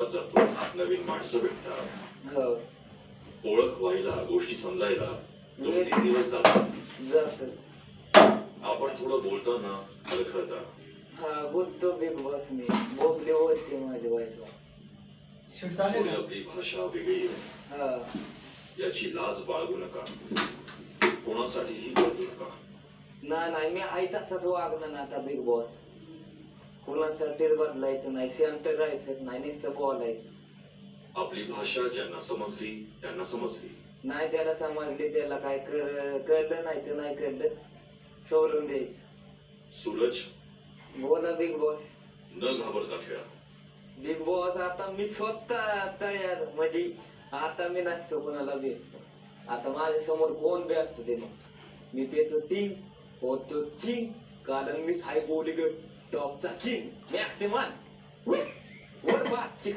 जातो, नवीन माणसं भेटतात, हो ओळख व्हायला, गोष्टी समजायला 2-3 दिवस जातात. जात. आपण थोडं बोलताना खळखळता. हा बोलतो बिग बॉस मी बोलले होते माझ्या बायकोला. थोडी आपली भाषा वेगळी आहे, हा याची लाज बाळगू नका. कोणासाठीही बदलू नका. नाही मी आहे तसाच वागणार ना आता बिग बॉस. कोणासाठी बदलायचं नाही, शांत राहायचं नाही, नुसतं बोलायचं. आपली भाषा ज्यांना समजली त्यांना समजली. नाही त्याला समजली, त्याला काय कळलं नाही तर नाही कळलं, सोडून द्यायचं. सूरज, बोला बिग बॉस. न घाबरता खेळा. बिग बॉस आता मी स्वतः तयार, म्हणजे आता मी नसतो कोणाला भेटतो. आता माझ्या समोर कोण बी असतो ते, मग मी पेतो टीम होतो चिंग, कारण मी हाय बॉलीवूड टॉपचा किंग मॅक्सिमम वर बादची